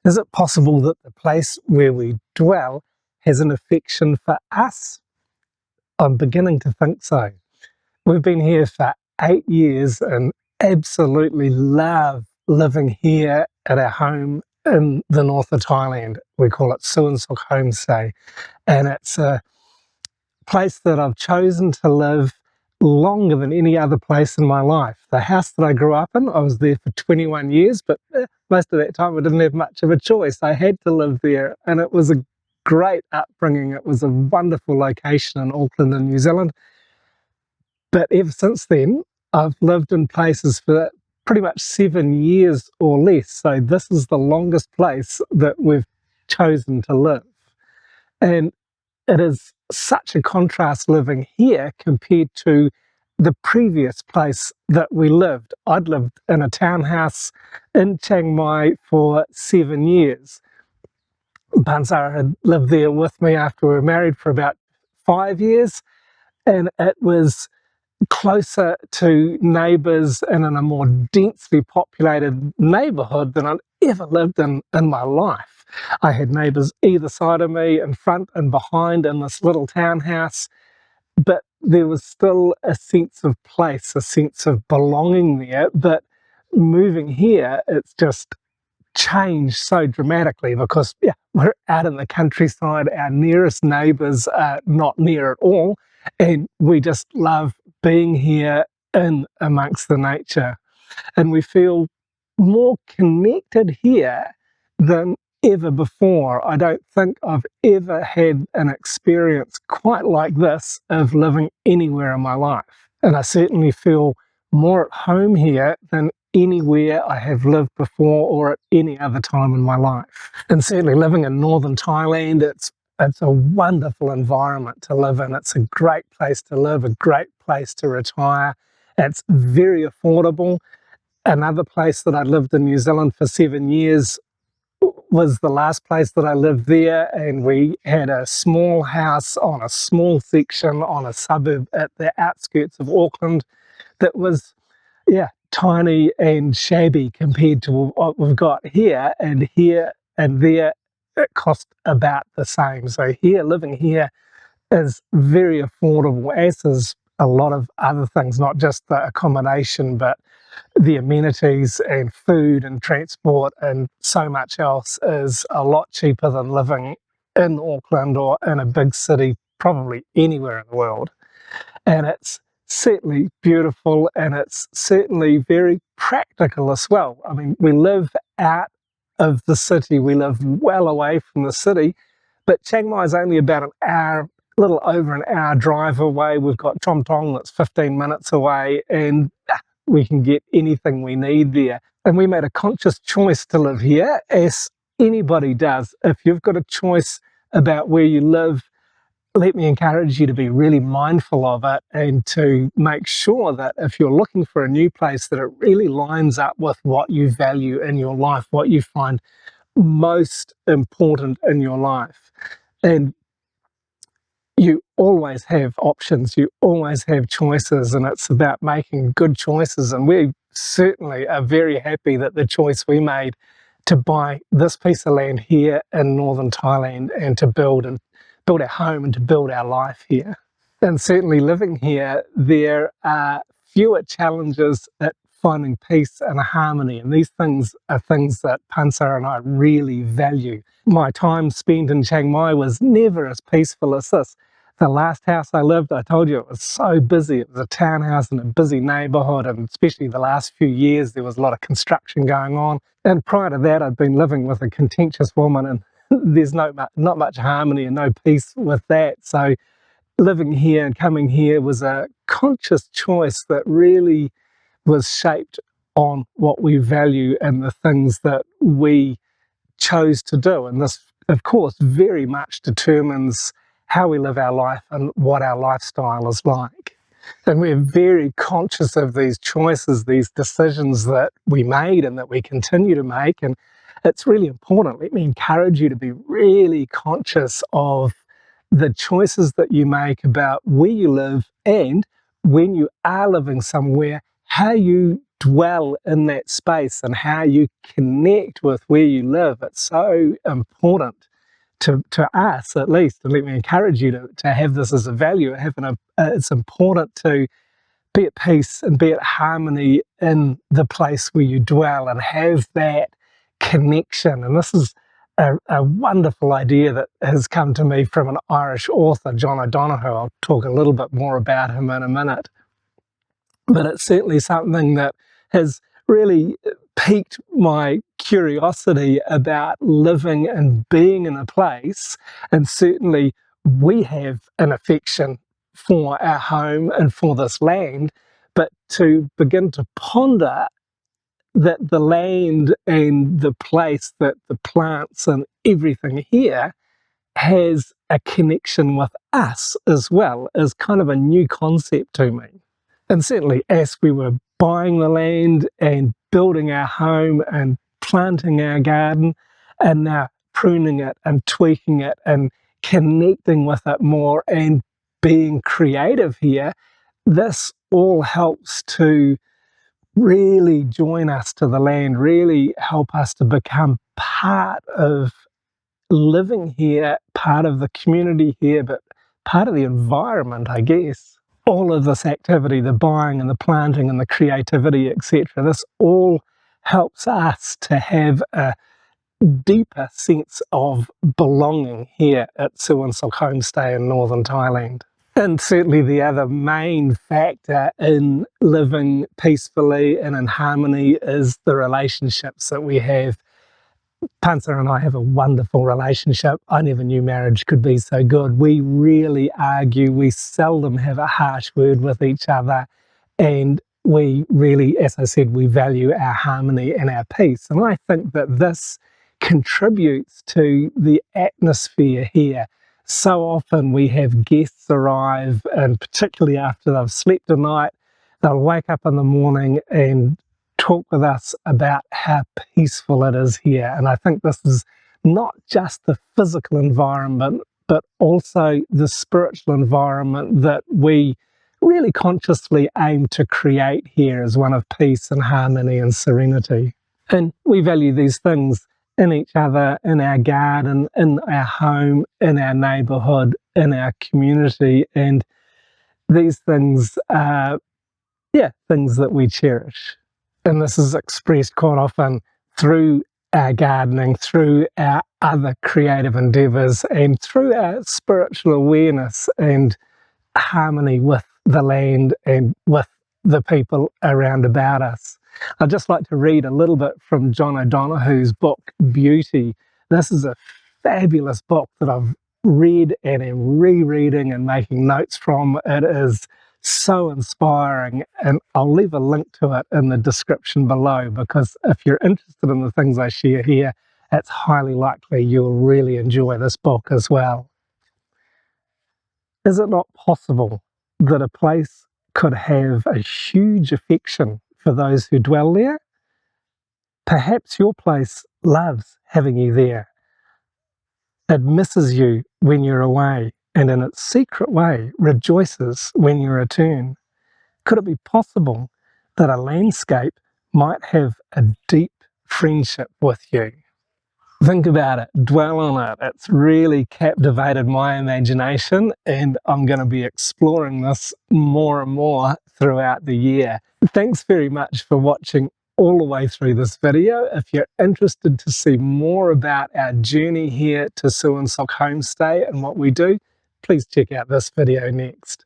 Is it possible that the place where we dwell has an affection for us? I'm beginning to think so. We've been here for 8 years and absolutely love living here at our home in the north of Thailand. We call it Suansuk Homestay, and it's a place that I've chosen to live longer than any other place in my life. The house that I grew up in, I was there for 21 years, but most of that time I didn't have much of a choice. I had to live there, and it was a great upbringing. It was a wonderful location in Auckland in New Zealand. But ever since then, I've lived in places for pretty much 7 years or less. So this is the longest place that we've chosen to live. And it is such a contrast living here compared to the previous place that we lived. I'd lived in a townhouse in Chiang Mai for 7 years. Pansa had lived there with me after we were married for about 5 years, and it was closer to neighbours and in a more densely populated neighbourhood than I'd ever lived in my life. I had neighbours either side of me, in front and behind in this little townhouse, but there was still a sense of place, a sense of belonging there. But moving here, it's just changed so dramatically because we're out in the countryside. Our nearest neighbours are not near at all, and we just love being here in amongst the nature, and we feel more connected here than ever before. I don't think I've ever had an experience quite like this of living anywhere in my life, and I certainly feel more at home here than anywhere I have lived before or at any other time in my life. And certainly living in Northern Thailand, it's a wonderful environment to live in. It's a great place to live, a great place to retire. It's very affordable. Another place that I lived in New Zealand for 7 years was the last place that I lived there, and we had a small house on a small section on a suburb at the outskirts of Auckland that was, tiny and shabby compared to what we've got here, and there it cost about the same. So living here is very affordable, as is a lot of other things, not just the accommodation, but the amenities and food and transport and so much else is a lot cheaper than living in Auckland or in a big city, probably anywhere in the world. And it's certainly beautiful, and it's certainly very practical as well. I mean, we live out of the city, we live well away from the city, but Chiang Mai is only about a little over an hour drive away. We've got Chom Tong that's 15 minutes away, and we can get anything we need there. And we made a conscious choice to live here, as anybody does. If you've got a choice about where you live, let me encourage you to be really mindful of it, and to make sure that if you're looking for a new place, that it really lines up with what you value in your life, what you find most important in your life. And you always have options, you always have choices, and it's about making good choices. And we certainly are very happy that the choice we made to buy this piece of land here in Northern Thailand and to build our home and to build our life here. And certainly living here, there are fewer challenges at finding peace and harmony, and these things are things that Pansa and I really value. My time spent in Chiang Mai was never as peaceful as this. The last house I lived, I told you, it was so busy. It was a townhouse in a busy neighbourhood, and especially the last few years there was a lot of construction going on. And prior to that, I'd been living with a contentious woman, and there's not much harmony and no peace with that. So living here and coming here was a conscious choice that really was shaped on what we value and the things that we chose to do. And this, of course, very much determines how we live our life and what our lifestyle is like. And we're very conscious of these choices, these decisions that we made and that we continue to make. And it's really important. Let me encourage you to be really conscious of the choices that you make about where you live, and when you are living somewhere, how you dwell in that space and how you connect with where you live. It's so important to us, at least, and let me encourage you to have this as a value. It's important to be at peace and be at harmony in the place where you dwell and have that connection. And this is a wonderful idea that has come to me from an Irish author, John O'Donoghue. I'll talk a little bit more about him in a minute. But it's certainly something that has really piqued my curiosity about living and being in a place. And certainly we have an affection for our home and for this land, but to begin to ponder that the land and the place, that the plants and everything here has a connection with us as well, is kind of a new concept to me. And certainly as we were buying the land and building our home and planting our garden and now pruning it and tweaking it and connecting with it more and being creative here, this all helps to really join us to the land, really help us to become part of living here, part of the community here, but part of the environment, I guess. All of this activity, the buying and the planting and the creativity, etc., this all helps us to have a deeper sense of belonging here at Suansok Homestay in Northern Thailand. And certainly the other main factor in living peacefully and in harmony is the relationships that we have. Pansa and I have a wonderful relationship. I never knew marriage could be so good. We really argue. We seldom have a harsh word with each other. And we really, as I said, we value our harmony and our peace. And I think that this contributes to the atmosphere here. So often we have guests arrive, and particularly after they've slept a night, they'll wake up in the morning and talk with us about how peaceful it is here. And I think this is not just the physical environment, but also the spiritual environment that we really consciously aim to create here as one of peace and harmony and serenity. And we value these things in each other, in our garden, in our home, in our neighbourhood, in our community. And these things are, things that we cherish. And this is expressed quite often through our gardening, through our other creative endeavours, and through our spiritual awareness and harmony with the land and with the people around about us. I'd just like to read a little bit from John O'Donoghue's book, Beauty. This is a fabulous book that I've read and am rereading and making notes from. It is so inspiring, and I'll leave a link to it in the description below, because if you're interested in the things I share here, it's highly likely you'll really enjoy this book as well. Is it not possible that a place could have a huge affection for those who dwell there? Perhaps your place loves having you there. It misses you when you're away, and in its secret way rejoices when you return. Could it be possible that a landscape might have a deep friendship with you? Think about it, dwell on it. It's really captivated my imagination, and I'm going to be exploring this more and more throughout the year. Thanks very much for watching all the way through this video. If you're interested to see more about our journey here to Suansok Homestay and what we do, please check out this video next.